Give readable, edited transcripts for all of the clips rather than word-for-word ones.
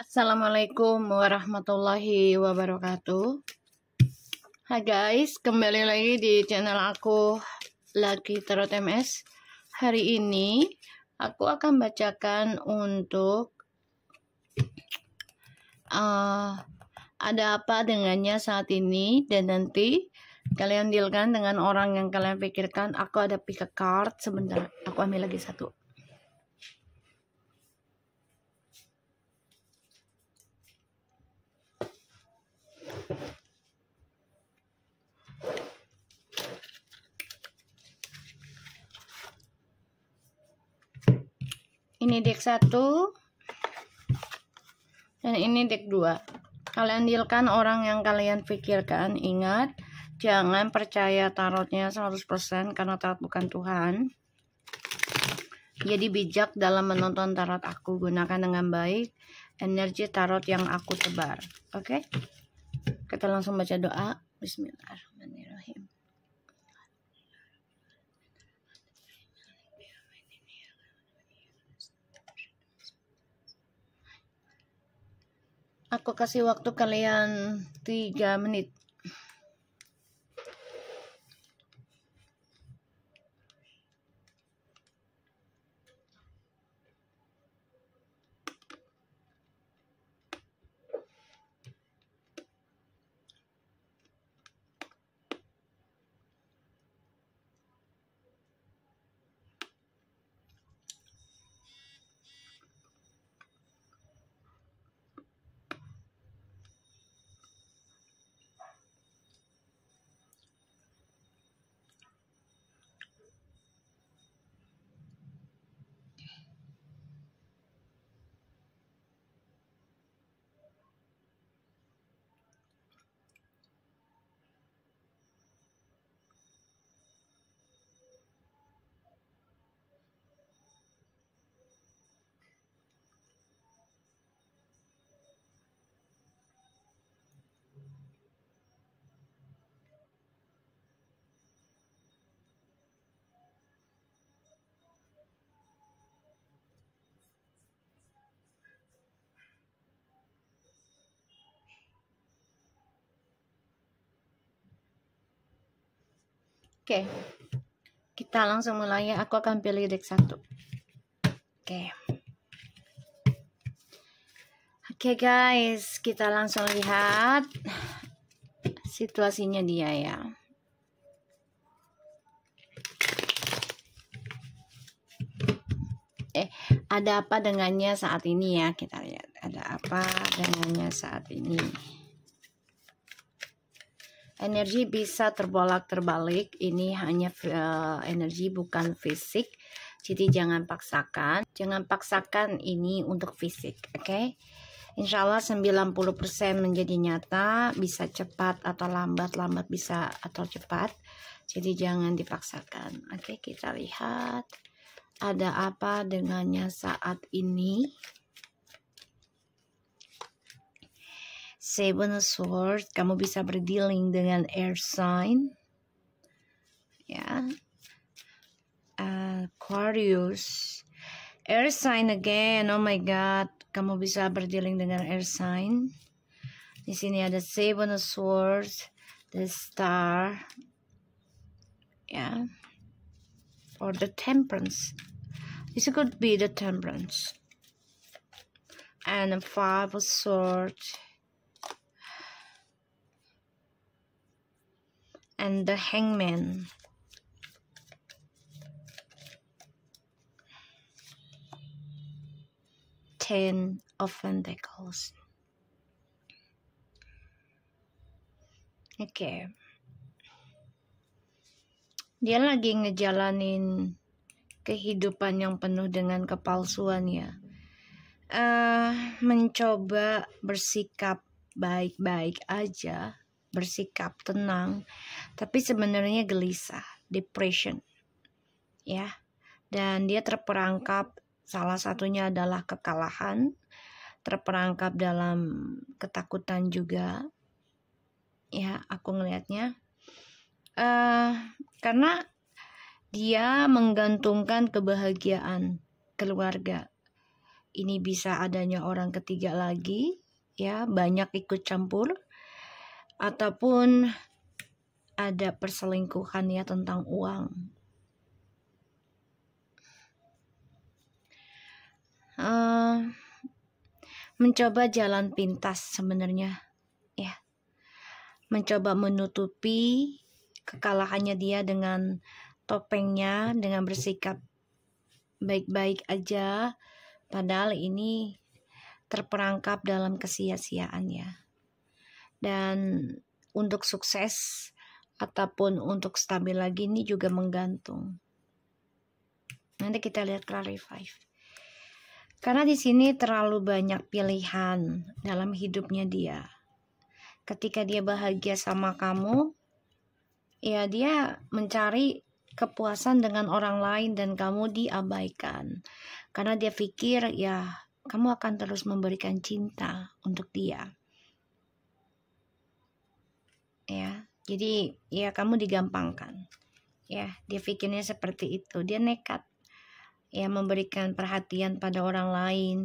Assalamualaikum warahmatullahi wabarakatuh. Hai guys, kembali lagi di channel aku Lucky Tarot MS. Hari ini aku akan bacakan untuk ada apa dengannya saat ini, dan nanti kalian dealkan dengan orang yang kalian pikirkan. Aku ada pick a card sebentar, aku ambil lagi satu. Ini deck 1 dan ini deck 2. Kalian dealkan orang yang kalian pikirkan. Ingat, jangan percaya tarotnya 100% karena tarot bukan Tuhan. Jadi bijak dalam menonton tarot aku. Gunakan dengan baik energi tarot yang aku tebar. Oke? Kita langsung baca doa. Bismillahirrahmanirrahim. Aku kasih waktu kalian 3 menit. Oke, kita langsung mulai ya. Aku akan pilih deck 1. Oke guys, kita langsung lihat situasinya dia ya. Ada apa dengannya saat ini ya? Kita lihat ada apa dengannya saat ini. Energi bisa terbolak-terbalik. Ini hanya energi, bukan fisik. Jadi jangan paksakan. Jangan paksakan ini untuk fisik. Oke? Insya Allah 90% menjadi nyata. Bisa cepat atau lambat. Lambat bisa atau cepat. Jadi jangan dipaksakan. Oke, kita lihat. Ada apa dengannya saat ini. Seven of Swords, kamu bisa berdealing dengan air sign, ya. Aquarius, air sign again. Oh my God, kamu bisa berdealing dengan air sign. Di sini ada Seven of Swords, the Star, ya, or the Temperance. This could be the Temperance, and the Five of Swords. And the Hangman. Ten of Pentacles. Oke. Dia lagi ngejalanin kehidupan yang penuh dengan kepalsuan ya. Mencoba bersikap baik-baik aja. Bersikap tenang, tapi sebenarnya gelisah, depression, ya. Dan dia terperangkap, salah satunya adalah kekalahan, terperangkap dalam ketakutan juga, ya. Aku ngelihatnya, karena dia menggantungkan kebahagiaan keluarga ini bisa adanya orang ketiga lagi, ya, banyak ikut campur, ataupun ada perselingkuhan ya tentang uang. Mencoba jalan pintas sebenarnya, ya, mencoba menutupi kekalahannya dia dengan topengnya, dengan bersikap baik-baik aja, padahal ini terperangkap dalam kesia-siaan ya. Dan untuk sukses ataupun untuk stabil lagi ini juga menggantung. Nanti kita lihat clarify. Karena di sini terlalu banyak pilihan dalam hidupnya dia. Ketika dia bahagia sama kamu, ya dia mencari kepuasan dengan orang lain dan kamu diabaikan. Karena dia pikir ya kamu akan terus memberikan cinta untuk dia. Ya, jadi ya kamu digampangkan. Ya, dia pikirnya seperti itu. Dia nekat ya memberikan perhatian pada orang lain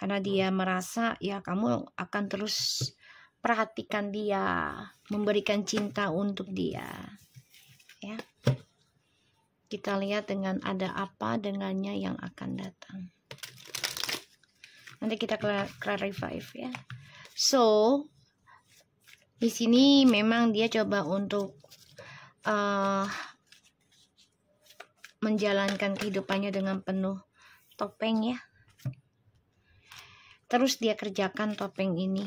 karena dia merasa ya kamu akan terus perhatikan dia, memberikan cinta untuk dia. Ya. Kita lihat dengan ada apa dengannya yang akan datang. Nanti kita clarify ya. So, di sini memang dia coba untuk menjalankan kehidupannya dengan penuh topeng ya. Terus dia kerjakan topeng ini,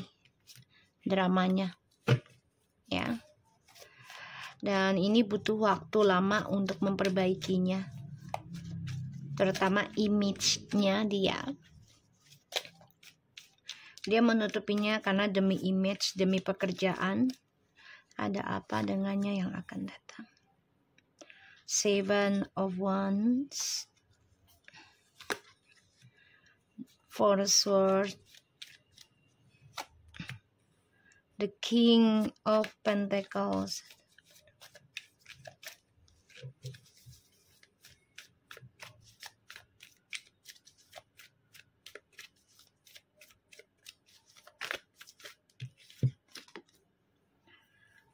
dramanya ya. Dan ini butuh waktu lama untuk memperbaikinya, terutama image-nya dia. Dia menutupinya karena demi image, demi pekerjaan. Ada apa dengannya yang akan datang. Seven of Wands, Four of Swords, the King of Pentacles,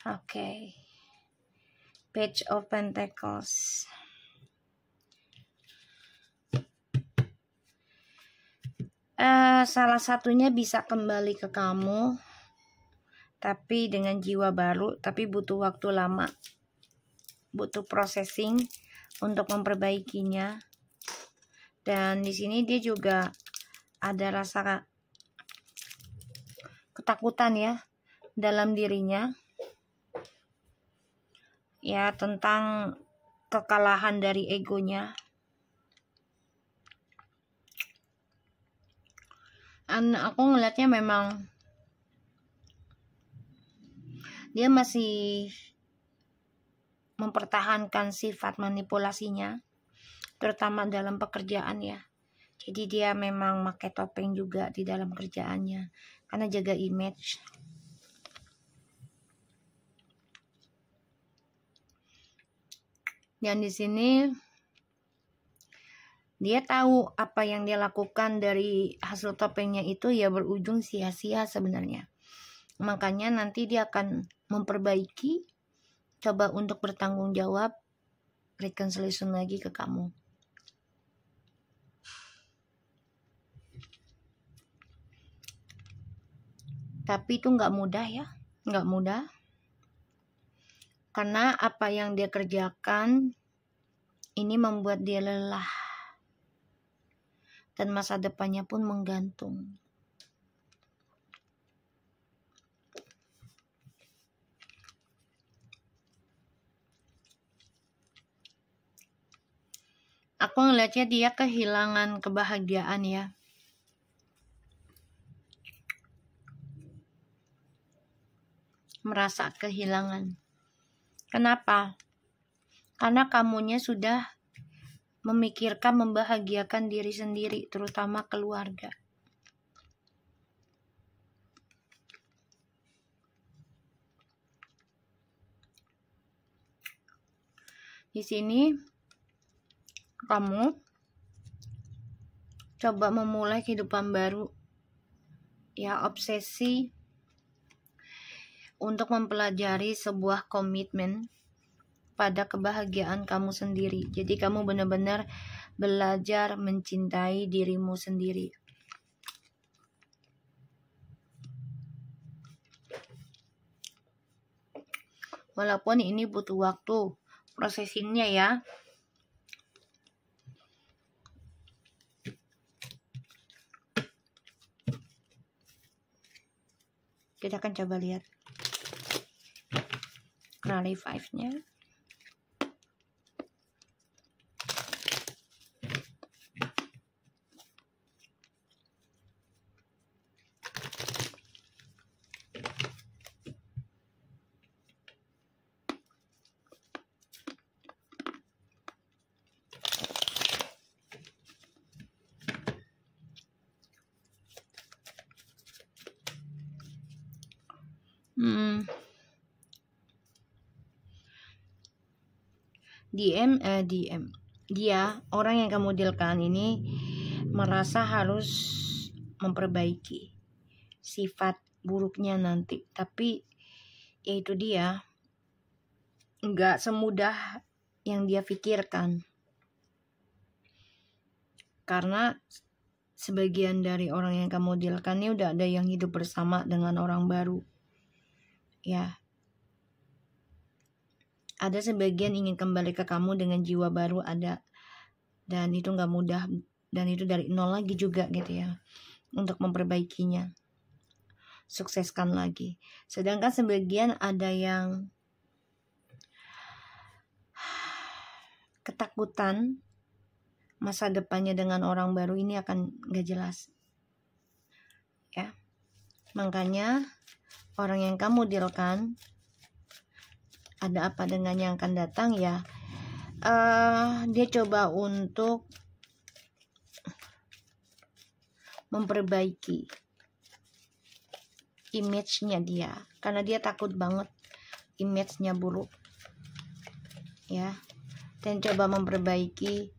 okay, Page of Pentacles. Salah satunya bisa kembali ke kamu, tapi dengan jiwa baru, tapi butuh waktu lama, butuh processing untuk memperbaikinya. Dan di sini dia juga ada rasa ketakutan ya dalam dirinya, ya, tentang kekalahan dari egonya. Dan aku ngelihatnya memang dia masih mempertahankan sifat manipulasinya, terutama dalam pekerjaan ya. Jadi dia memang pakai topeng juga di dalam kerjaannya karena jaga image. Dan di sini dia tahu apa yang dia lakukan dari hasil topengnya itu ya berujung sia-sia sebenarnya. Makanya nanti dia akan memperbaiki, coba untuk bertanggung jawab, reconciliation lagi ke kamu. Tapi itu nggak mudah ya, nggak mudah. Karena apa yang dia kerjakan ini membuat dia lelah. Dan masa depannya pun menggantung. Aku ngeliatnya dia kehilangan kebahagiaan ya. Merasa kehilangan. Kenapa? Karena kamunya sudah memikirkan membahagiakan diri sendiri, terutama keluarga. Di sini kamu coba memulai kehidupan baru. Ya, obsesi untuk mempelajari sebuah komitmen pada kebahagiaan kamu sendiri. Jadi kamu benar-benar belajar mencintai dirimu sendiri. Walaupun ini butuh waktu processingnya ya. Kita akan coba lihat clarify-nya. DM. Dia, orang yang kamu dealkan ini merasa harus memperbaiki sifat buruknya nanti. Tapi ya itu dia, nggak semudah yang dia pikirkan. Karena sebagian dari orang yang kamu dealkan ini udah ada yang hidup bersama dengan orang baru. Ya, ada sebagian ingin kembali ke kamu dengan jiwa baru, ada, dan itu nggak mudah, dan itu dari nol lagi juga gitu ya, untuk memperbaikinya, sukseskan lagi. Sedangkan sebagian ada yang ketakutan masa depannya dengan orang baru ini akan nggak jelas ya. Makanya orang yang kamu dealkan, ada apa dengan yang akan datang ya, dia coba untuk memperbaiki image-nya dia, karena dia takut banget image-nya buruk ya, dan coba memperbaiki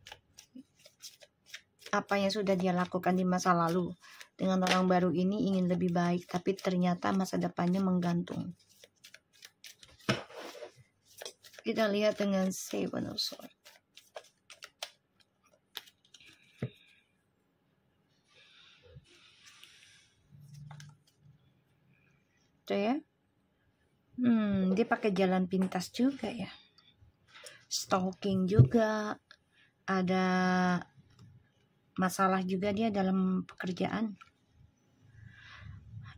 apa yang sudah dia lakukan di masa lalu. Dengan orang baru ini ingin lebih baik, tapi ternyata masa depannya menggantung. Kita lihat dengan Seven of Swords. Tuh ya. Dia pakai jalan pintas juga ya. Stalking juga. Ada masalah juga dia dalam pekerjaan.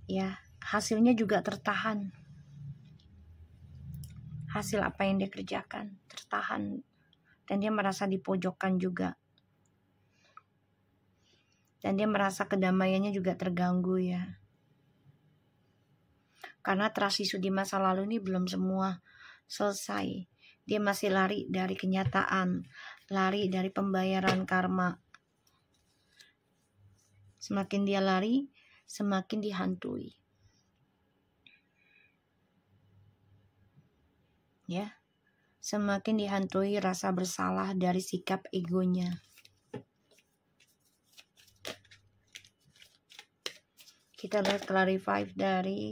Ya, hasilnya juga tertahan. Hasil apa yang dia kerjakan tertahan, dan dia merasa dipojokkan juga, dan dia merasa kedamaiannya juga terganggu ya, karena trust issue di masa lalu ini belum semua selesai. Dia masih lari dari kenyataan, lari dari pembayaran karma. Semakin dia lari, semakin dihantui ya, semakin dihantui rasa bersalah dari sikap egonya. Kita lihat clarify dari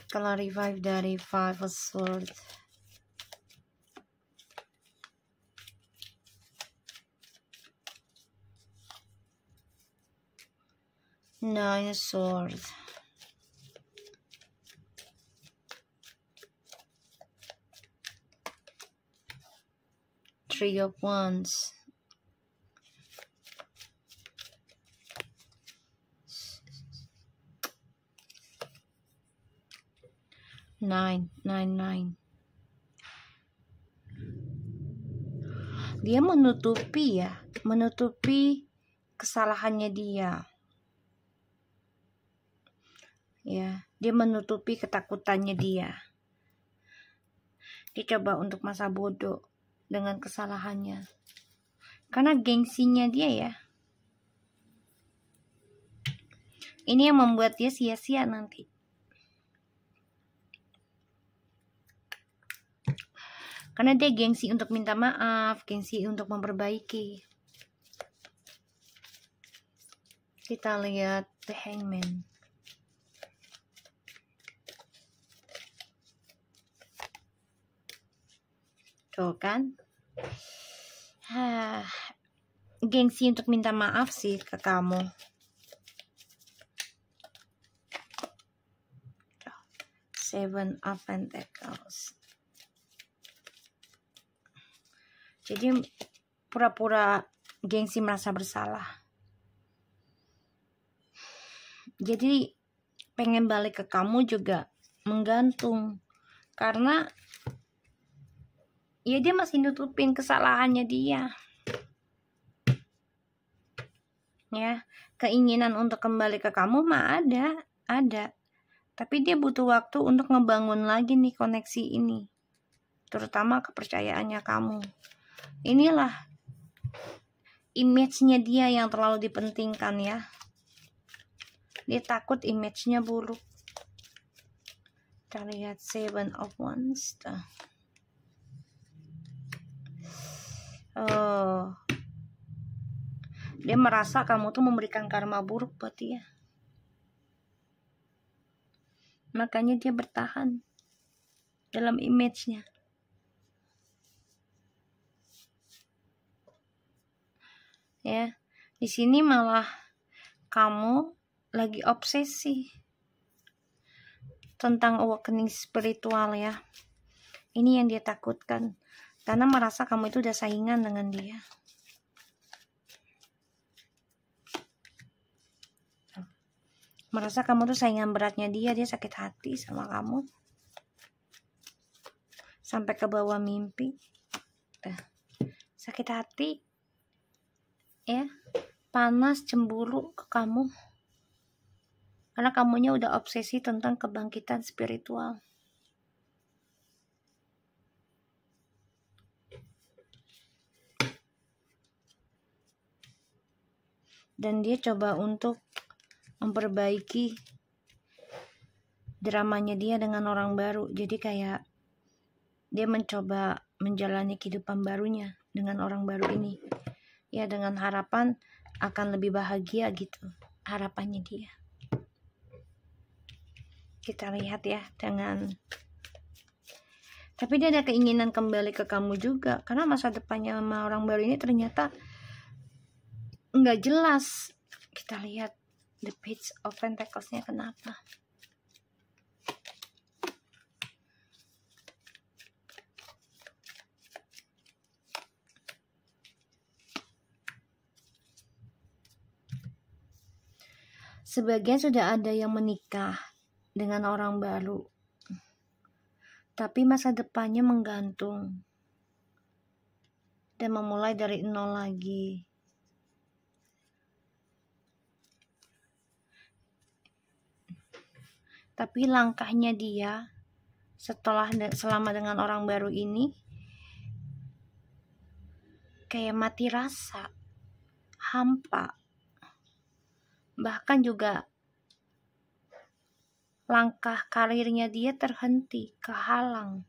clarify dari Five of Swords. Nine of Swords. Three of Wands. Nine. Dia menutupi kesalahannya dia. Ya, dia menutupi ketakutannya dia. Dia coba untuk masa bodoh dengan kesalahannya. Karena gengsinya dia ya. Ini yang membuat dia sia-sia nanti. Karena dia gengsi untuk minta maaf, gengsi untuk memperbaiki. Kita lihat The Hangman. Tuh kan. Gengsi untuk minta maaf sih ke kamu. Seven of Pentacles. Jadi pura-pura gengsi merasa bersalah. Jadi pengen balik ke kamu juga menggantung. Karena ya dia masih nutupin kesalahannya dia. Ya, keinginan untuk kembali ke kamu mah ada. Tapi dia butuh waktu untuk ngebangun lagi nih koneksi ini. Terutama kepercayaannya kamu. Inilah image-nya dia yang terlalu dipentingkan ya. Dia takut image-nya buruk. Kita lihat Seven of Wands. Oh. Dia merasa kamu tuh memberikan karma buruk buat dia. Makanya dia bertahan dalam image-nya. Ya, di sini malah kamu lagi obsesi tentang awakening spiritual ya. Ini yang dia takutkan. Karena merasa kamu itu udah saingan dengan dia. Merasa kamu tuh saingan beratnya dia sakit hati sama kamu. Sampai ke bawah mimpi. Sakit hati. Ya, panas, cemburu ke kamu. Karena kamunya udah obsesi tentang kebangkitan spiritual. Dan dia coba untuk memperbaiki dramanya dia dengan orang baru. Jadi kayak dia mencoba menjalani kehidupan barunya dengan orang baru ini. Ya, dengan harapan akan lebih bahagia gitu. Harapannya dia. Kita lihat ya dengan. Tapi dia ada keinginan kembali ke kamu juga. Karena masa depannya sama orang baru ini ternyata nggak jelas. Kita lihat The Page of Pentacles-nya kenapa. Sebagian sudah ada yang menikah dengan orang baru. Tapi masa depannya menggantung. Dan memulai dari nol lagi. Tapi langkahnya dia selama dengan orang baru ini kayak mati rasa, hampa. Bahkan juga langkah karirnya dia terhenti, kehalang.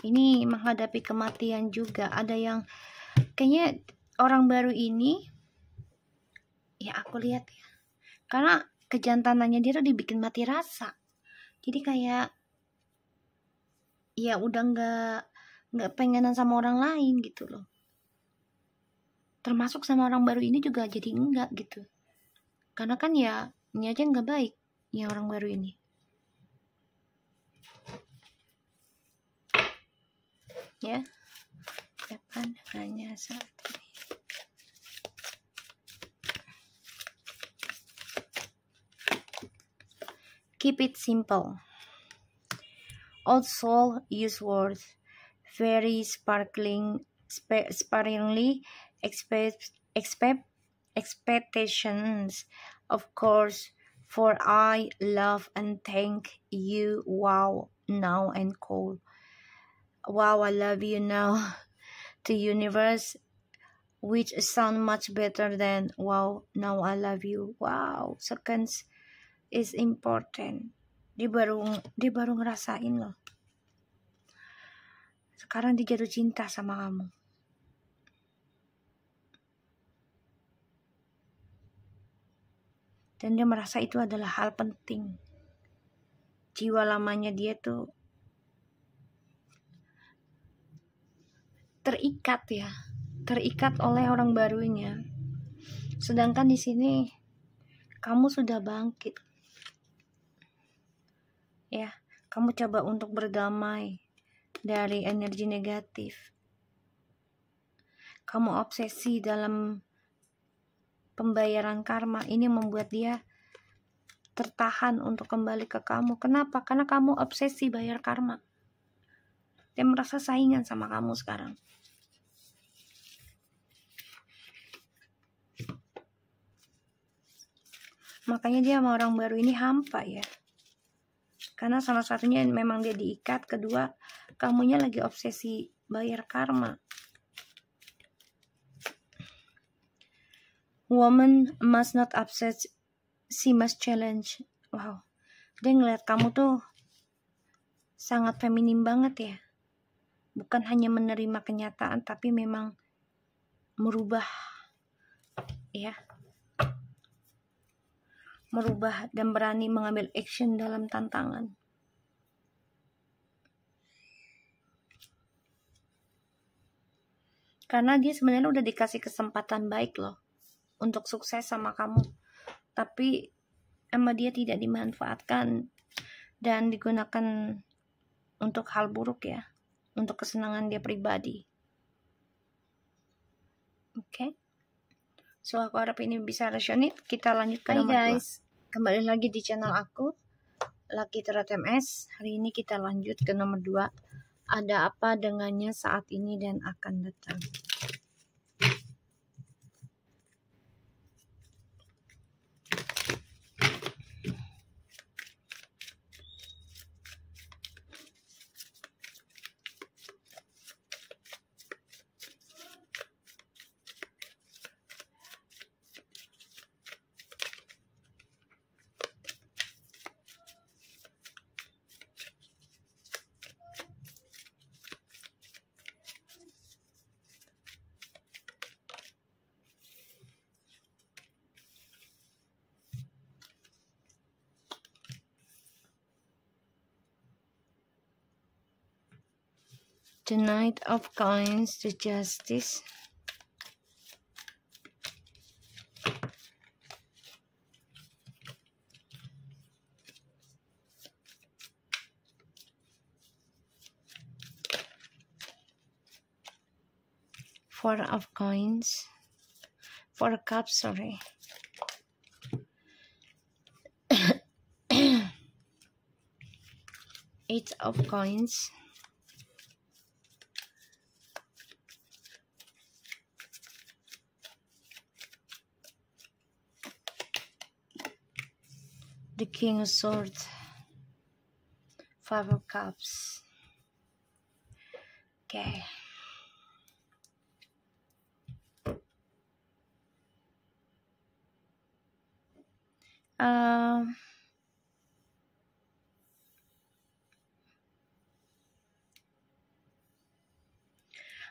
Ini menghadapi kematian juga. Ada yang kayaknya orang baru ini, ya aku lihat ya, karena kejantanannya dia tuh dibikin mati rasa. Jadi kayak ya udah nggak pengenan sama orang lain gitu loh. Termasuk sama orang baru ini juga jadi enggak gitu. Karena kan ya ini aja nggak baik yang orang baru ini. Ya, kapan hanya saat ini. Keep it simple. Old soul use words very sparingly expectations. Of course, for I love and thank you. Wow, now and cold. Wow, I love you now. The universe, which sound much better than wow, now I love you. Wow, seconds is important. Dia baru ngerasain loh. Sekarang dia jatuh cinta sama kamu. Dan dia merasa itu adalah hal penting. Jiwa lamanya dia tuh terikat oleh orang barunya. Sedangkan di sini kamu sudah bangkit. Ya, kamu coba untuk berdamai dari energi negatif. Kamu obsesi dalam pembayaran karma. Ini membuat dia tertahan untuk kembali ke kamu. Kenapa? Karena kamu obsesi bayar karma. Dia merasa saingan sama kamu sekarang. Makanya dia sama orang baru ini hampa ya. Karena salah satunya memang dia diikat, kedua kamunya lagi obsesi bayar karma. Woman must not upset, she must challenge. Wow, dia ngeliat kamu tuh sangat feminim banget ya. Bukan hanya menerima kenyataan, tapi memang merubah ya. Merubah dan berani mengambil action dalam tantangan. Karena dia sebenarnya udah dikasih kesempatan baik loh untuk sukses sama kamu, tapi sama dia tidak dimanfaatkan dan digunakan untuk hal buruk ya, untuk kesenangan dia pribadi. Oke. So aku harap ini bisa resonate. Kita lanjut ke nomor 2. Kembali lagi di channel aku, Lucky Tarot MS. Hari ini kita lanjut ke nomor 2. Ada apa dengannya saat ini dan akan datang. The Knight of Coins, the Justice. Four of Coins. Four of Cups, sorry. Eight of Coins. The King of Swords. Five of Cups. Okay.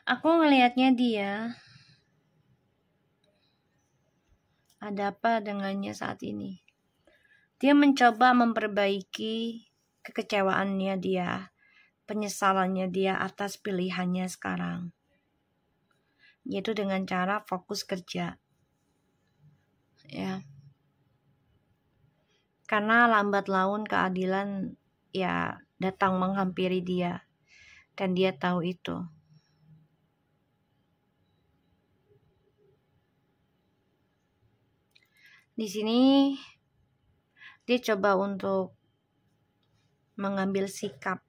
Aku ngelihatnya dia ada apa dengannya saat ini. Dia mencoba memperbaiki kekecewaannya dia, penyesalannya dia atas pilihannya sekarang, yaitu dengan cara fokus kerja ya. Karena lambat laun keadilan ya datang menghampiri dia, dan dia tahu itu. Di sini dia coba untuk mengambil sikap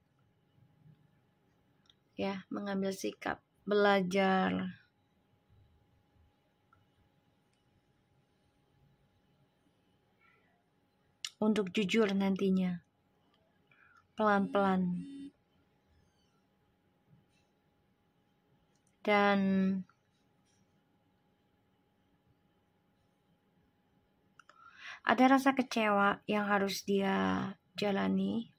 ya, mengambil sikap, belajar untuk jujur nantinya, pelan-pelan. Dan ada rasa kecewa yang harus dia jalani.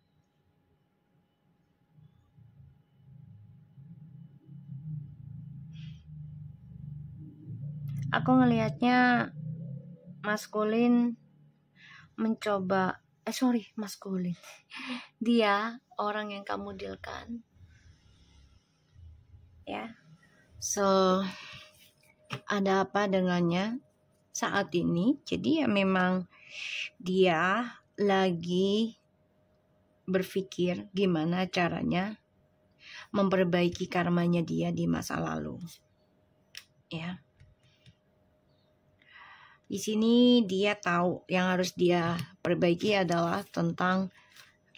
Aku ngelihatnya maskulin mencoba, maskulin. Dia orang yang kamu dealkan. Ya. So, ada apa dengannya saat ini? Jadi ya memang dia lagi berpikir gimana caranya memperbaiki karmanya dia di masa lalu. Ya. Di sini dia tahu yang harus dia perbaiki adalah tentang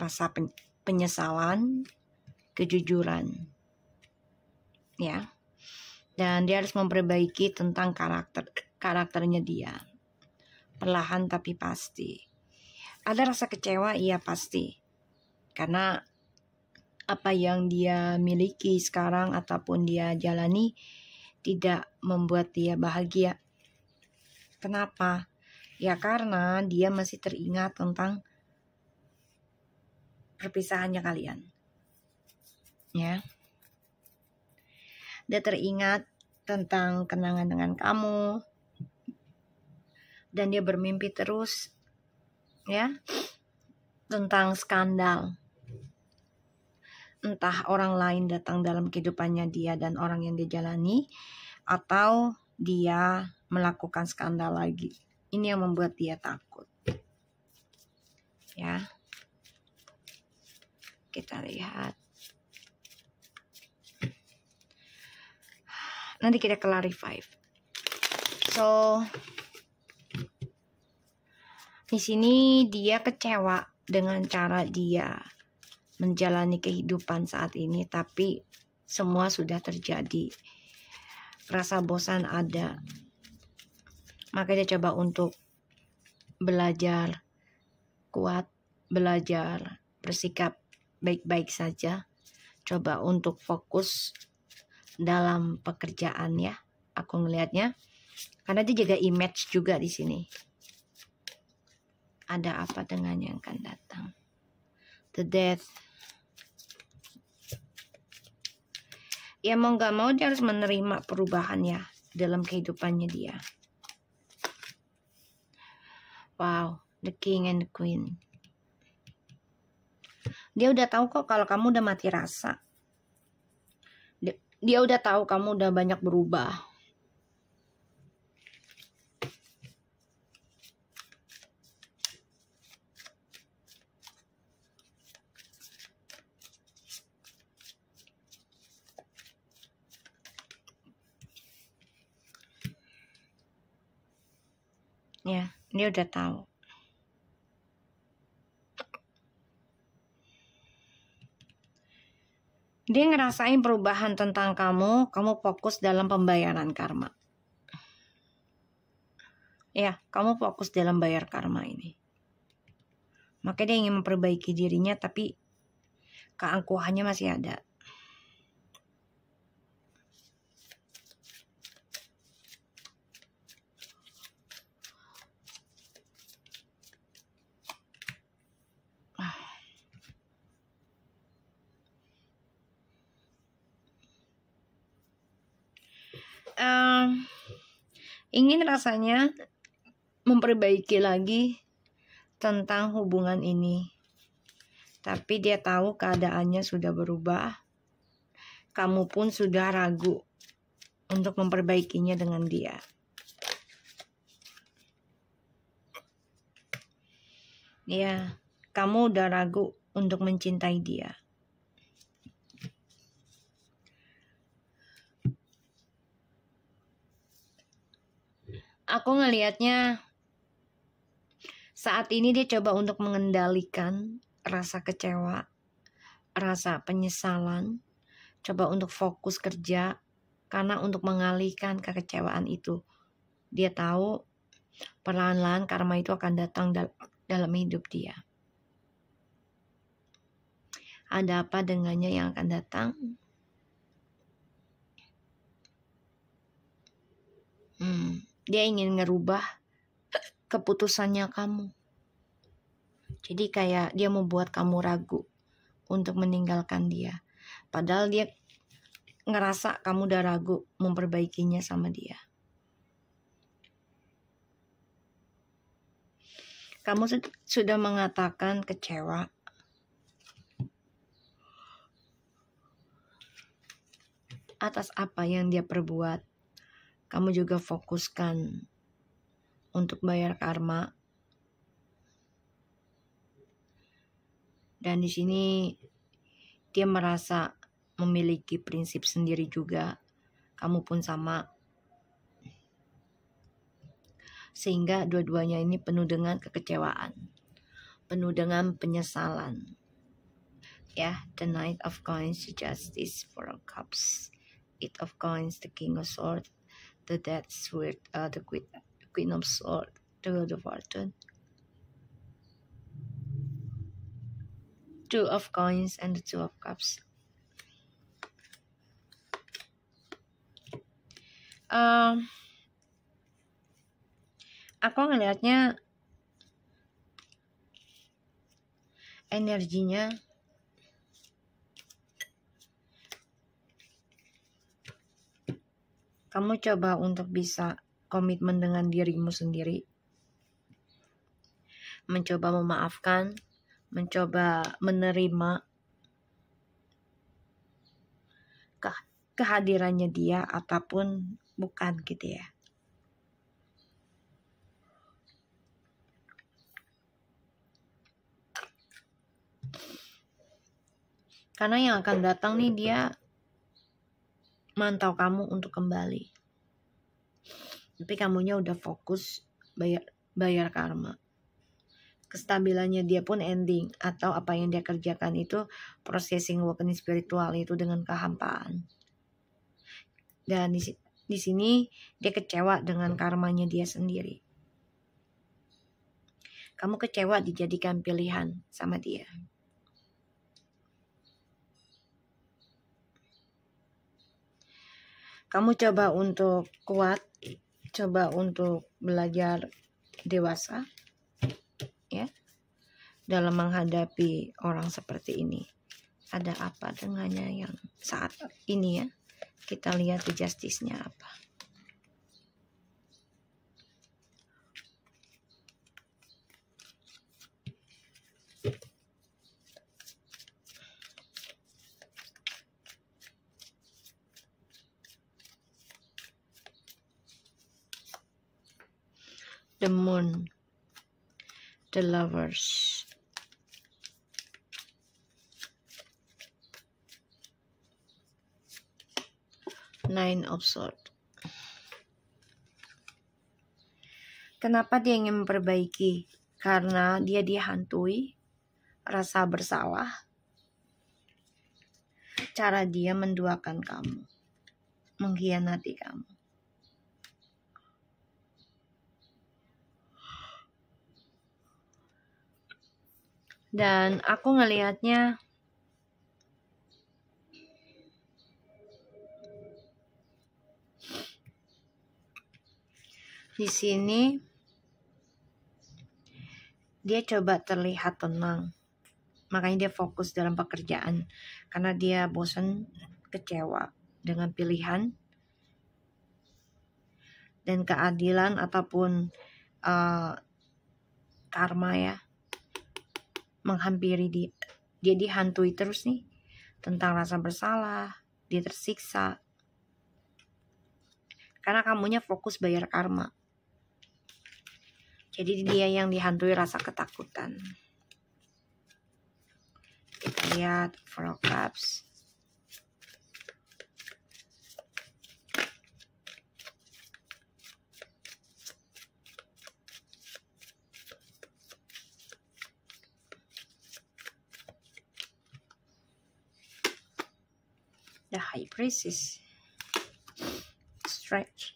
rasa penyesalan, kejujuran. Ya. Dan dia harus memperbaiki tentang karakternya dia. Perlahan tapi pasti. Ada rasa kecewa, iya pasti. Karena apa yang dia miliki sekarang ataupun dia jalani tidak membuat dia bahagia. Kenapa? Ya karena dia masih teringat tentang perpisahannya kalian. Ya. Dia teringat tentang kenangan dengan kamu. Dan dia bermimpi terus. Ya. Tentang skandal. Entah orang lain datang dalam kehidupannya dia dan orang yang dia jalani. Atau dia melakukan skandal lagi. Ini yang membuat dia takut. Ya. Kita lihat. Nanti kita clarify. So, di sini dia kecewa dengan cara dia menjalani kehidupan saat ini, tapi semua sudah terjadi. Rasa bosan ada. Maka dia coba untuk belajar kuat, belajar bersikap baik-baik saja. Coba untuk fokus dalam pekerjaan ya. Aku ngelihatnya. Karena dia jaga image juga di sini. Ada apa dengan yang akan datang? The Death. Ya mau gak mau dia harus menerima perubahan ya dalam kehidupannya dia. Wow, the King and the Queen. Dia udah tahu kok kalau kamu udah mati rasa. Dia udah tahu kamu udah banyak berubah. Ya, dia udah tahu. Dia ngerasain perubahan tentang kamu fokus dalam pembayaran karma. Ya, kamu fokus dalam bayar karma ini. Makanya dia ingin memperbaiki dirinya, tapi keangkuhannya masih ada. Ingin rasanya memperbaiki lagi tentang hubungan ini. Tapi dia tahu keadaannya sudah berubah. Kamu pun sudah ragu untuk memperbaikinya dengan dia. Ya, kamu udah ragu untuk mencintai dia. Aku ngelihatnya saat ini dia coba untuk mengendalikan rasa kecewa, rasa penyesalan, coba untuk fokus kerja, karena untuk mengalihkan kekecewaan itu. Dia tahu perlahan-lahan karma itu akan datang dalam hidup dia. Ada apa dengannya yang akan datang? Dia ingin ngerubah keputusannya kamu. Jadi kayak dia membuat kamu ragu untuk meninggalkan dia. Padahal dia ngerasa kamu udah ragu memperbaikinya sama dia. Kamu sudah mengatakan kecewa atas apa yang dia perbuat. Kamu juga fokuskan untuk bayar karma. Dan di sini dia merasa memiliki prinsip sendiri juga. Kamu pun sama. Sehingga dua-duanya ini penuh dengan kekecewaan, penuh dengan penyesalan. Ya, the Knight of Coins, the Justice, Four of Cups, Eight of Coins, the King of Swords, the Death Sword, the Queen of Swords, the Wheel of Fortune, Two of Coins, and the Two of Cups. Aku ngelihatnya energinya kamu coba untuk bisa komitmen dengan dirimu sendiri, mencoba memaafkan, mencoba menerima kehadirannya dia ataupun bukan gitu ya. Karena yang akan datang nih dia mantau kamu untuk kembali. Tapi kamunya udah fokus bayar karma. Kestabilannya dia pun ending, atau apa yang dia kerjakan itu processing awakening spiritual itu dengan kehampaan. Dan di sini dia kecewa dengan karmanya dia sendiri. Kamu kecewa dijadikan pilihan sama dia. Kamu coba untuk kuat, coba untuk belajar dewasa, ya, dalam menghadapi orang seperti ini. Ada apa dengannya yang saat ini ya? Kita lihat the justice-nya apa. The Moon, the Lovers, Nine of Swords. Kenapa dia ingin memperbaiki? Karena dia dihantui rasa bersalah. Cara dia menduakan kamu, mengkhianati kamu. Dan aku ngelihatnya di sini dia coba terlihat tenang. Makanya dia fokus dalam pekerjaan karena dia bosan, kecewa dengan pilihan dan keadilan ataupun karma ya menghampiri dia. Dia dihantui terus nih tentang rasa bersalah, dia tersiksa karena kamunya fokus bayar karma. Jadi dia yang dihantui rasa ketakutan. Kita lihat Four of Cups, the High Priestess, Stretch,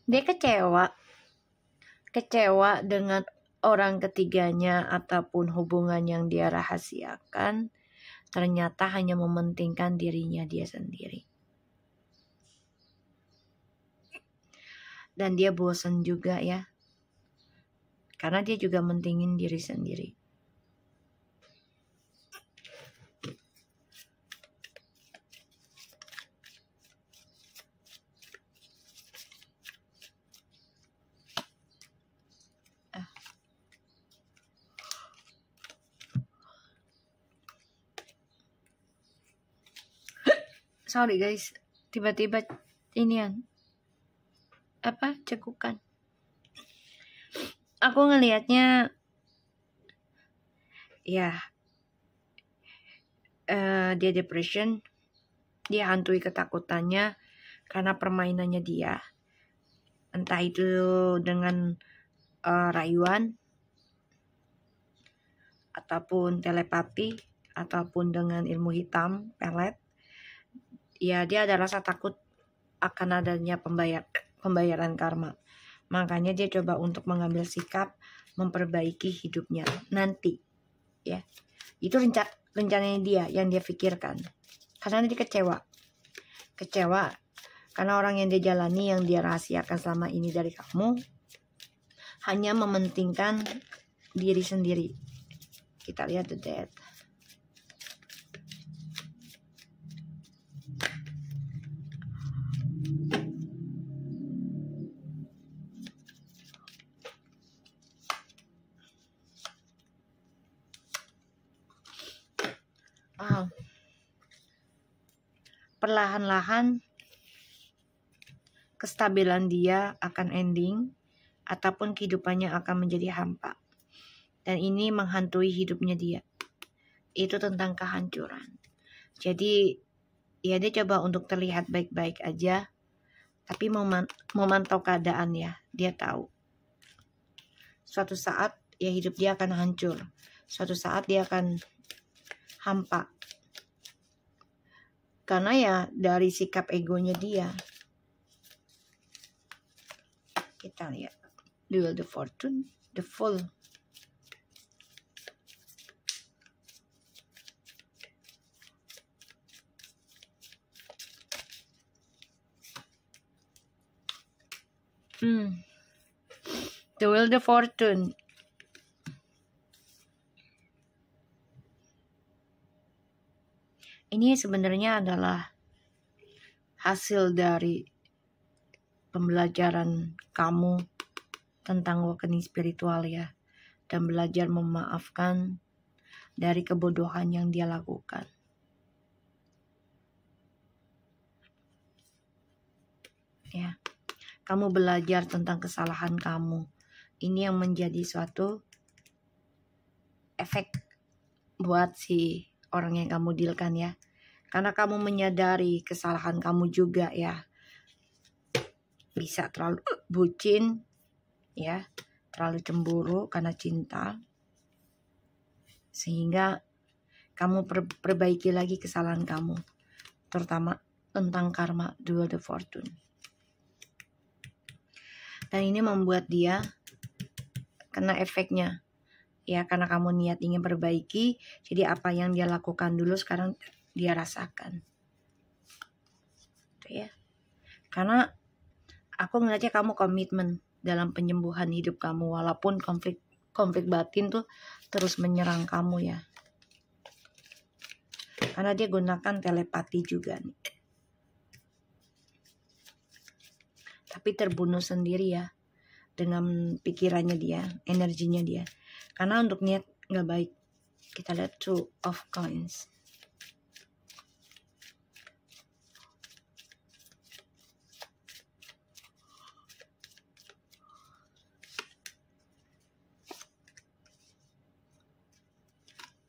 dia kecewa dengan orang ketiganya ataupun hubungan yang dia rahasiakan, ternyata hanya mementingkan dirinya dia sendiri. Dan dia bosan juga ya, karena dia juga mentingin diri sendiri. sorry guys, tiba-tiba inian apa cekukan. Aku ngelihatnya ya dia depression, dia hantui ketakutannya karena permainannya dia, entah itu dengan rayuan ataupun telepati ataupun dengan ilmu hitam pelet. Ya, dia ada rasa takut akan adanya pembayaran karma. Makanya dia coba untuk mengambil sikap memperbaiki hidupnya nanti. Ya, itu rencananya dia yang dia pikirkan. Karena dia kecewa karena orang yang dia jalani, yang dia rahasiakan selama ini dari kamu, hanya mementingkan diri sendiri. Kita lihat the death. Perlahan-lahan kestabilan dia akan ending ataupun kehidupannya akan menjadi hampa. Dan ini menghantui hidupnya dia. Itu tentang kehancuran. Jadi ya dia coba untuk terlihat baik-baik aja, tapi memantau keadaan ya. Dia tahu suatu saat ya hidup dia akan hancur. Suatu saat dia akan hampa. Karena ya dari sikap egonya dia. Kita lihat the Wheel of Fortune, the Fool. The Wheel of Fortune. Ini sebenarnya adalah hasil dari pembelajaran kamu tentang awakening spiritual ya. Dan belajar memaafkan dari kebodohan yang dia lakukan. Ya. Kamu belajar tentang kesalahan kamu. Ini yang menjadi suatu efek buat si orang yang kamu dealkan ya. Karena kamu menyadari kesalahan kamu juga ya. Bisa terlalu bucin ya, terlalu cemburu karena cinta. Sehingga kamu perbaiki lagi kesalahan kamu. Terutama tentang karma, the Wheel of Fortune. Dan ini membuat dia kena efeknya. Ya, karena kamu niat ingin perbaiki, jadi apa yang dia lakukan dulu sekarang dia rasakan. Tuh ya. Karena aku ngeliatnya kamu komitmen dalam penyembuhan hidup kamu, walaupun konflik batin tuh terus menyerang kamu ya. Karena dia gunakan telepati juga nih. Tapi terbunuh sendiri ya dengan pikirannya dia, energinya dia. Karena untuk niat nggak baik. Kita lihat Two of Coins.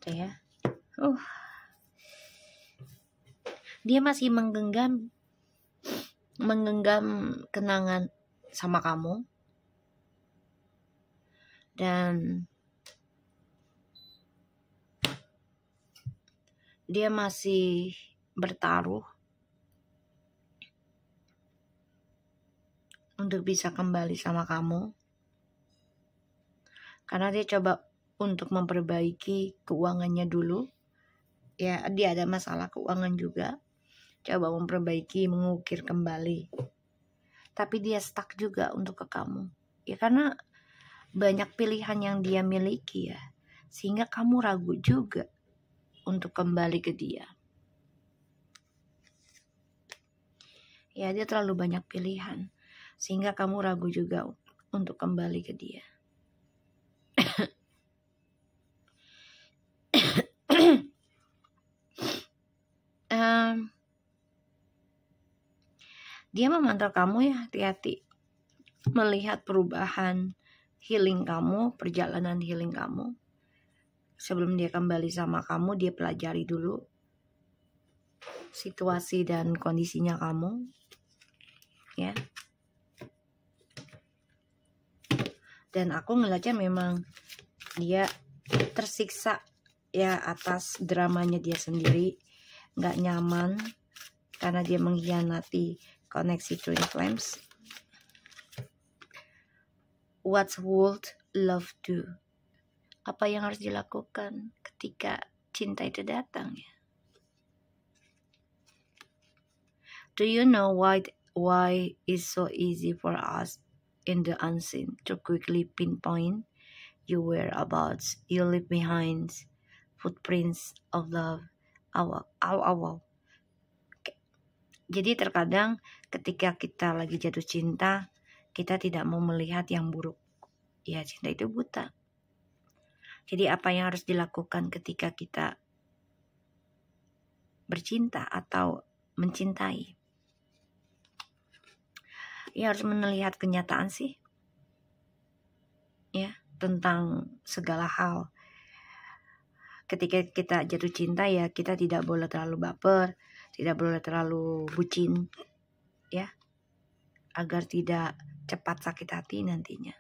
Tuh ya. Dia masih menggenggam kenangan sama kamu. Dan dia masih bertaruh untuk bisa kembali sama kamu. Karena dia coba untuk memperbaiki keuangannya dulu. Ya, dia ada masalah keuangan juga. Coba memperbaiki, mengukir kembali. Tapi dia stuck juga untuk ke kamu. Ya karena banyak pilihan yang dia miliki ya. Sehingga kamu ragu juga untuk kembali ke dia. Ya, dia terlalu banyak pilihan. Sehingga kamu ragu juga untuk kembali ke dia. Dia memantau kamu ya, hati-hati. Melihat perubahan healing kamu, perjalanan healing kamu. Sebelum dia kembali sama kamu, dia pelajari dulu situasi dan kondisinya kamu. Ya. Dan aku ngeliatnya memang dia tersiksa ya atas dramanya dia sendiri. Gak nyaman karena dia mengkhianati koneksi twin flames. What would love do? Apa yang harus dilakukan ketika cinta itu datang ya? Do you know why it's so easy for us in the unseen to quickly pinpoint your whereabouts? You leave behind footprints of love. Jadi terkadang ketika kita lagi jatuh cinta, kita tidak mau melihat yang buruk. Ya, cinta itu buta. Jadi apa yang harus dilakukan ketika kita bercinta atau mencintai? Ya harus melihat kenyataan sih. Ya, tentang segala hal. Ketika kita jatuh cinta ya kita tidak boleh terlalu baper, tidak boleh terlalu bucin. Ya. Agar tidak cepat sakit hati nantinya.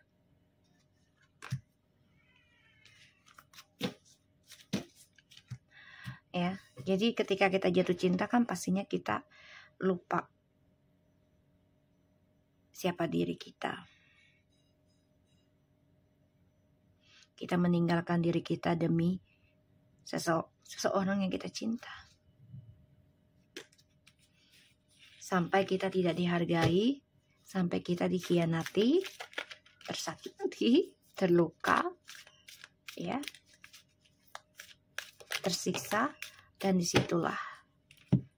Ya, jadi ketika kita jatuh cinta kan pastinya kita lupa siapa diri kita. Kita meninggalkan diri kita demi seseorang yang kita cinta. Sampai kita tidak dihargai, sampai kita dikhianati, tersakiti, terluka, ya, tersiksa, dan disitulah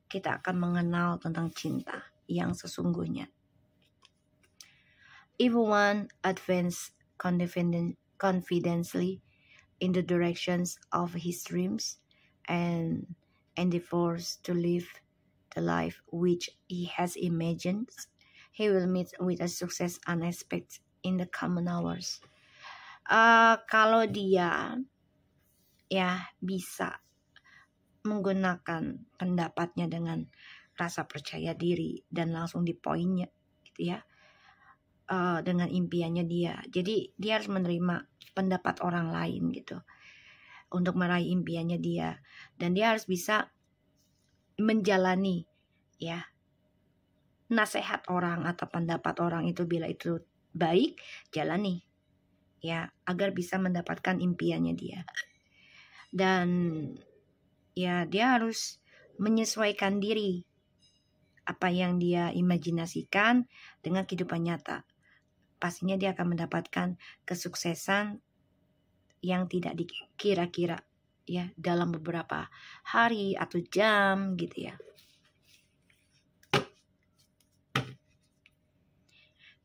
kita akan mengenal tentang cinta yang sesungguhnya. If one advances confidently in the directions of his dreams and endeavors to live the life which he has imagined, he will meet with a success unexpected in the coming hours. Kalau dia ya bisa menggunakan pendapatnya dengan rasa percaya diri dan langsung di poinnya gitu ya, dengan impiannya dia. Jadi dia harus menerima pendapat orang lain gitu untuk meraih impiannya dia, dan dia harus bisa menjalani ya nasihat orang atau pendapat orang itu. Bila itu baik, jalani ya agar bisa mendapatkan impiannya dia. Dan ya dia harus menyesuaikan diri apa yang dia imajinasikan dengan kehidupan nyata. Pastinya dia akan mendapatkan kesuksesan yang tidak dikira-kira ya dalam beberapa hari atau jam gitu ya.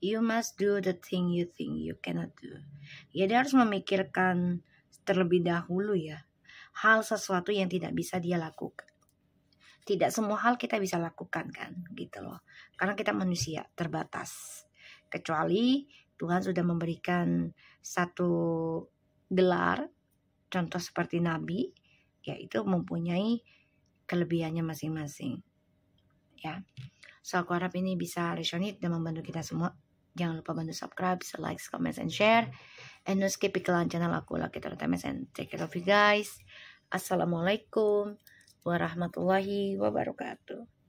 You must do the thing you think you cannot do. Ya dia harus memikirkan terlebih dahulu ya hal sesuatu yang tidak bisa dia lakukan. Tidak semua hal kita bisa lakukan kan gitu loh. Karena kita manusia terbatas. Kecuali Tuhan sudah memberikan satu gelar, contoh seperti nabi, yaitu mempunyai kelebihannya masing-masing. Ya, so aku harap ini bisa resonate dan membantu kita semua. Jangan lupa bantu subscribe, like, comment, and share. And no skip iklan channel aku Lucky Tarot MS and take care of you guys. Assalamualaikum warahmatullahi wabarakatuh.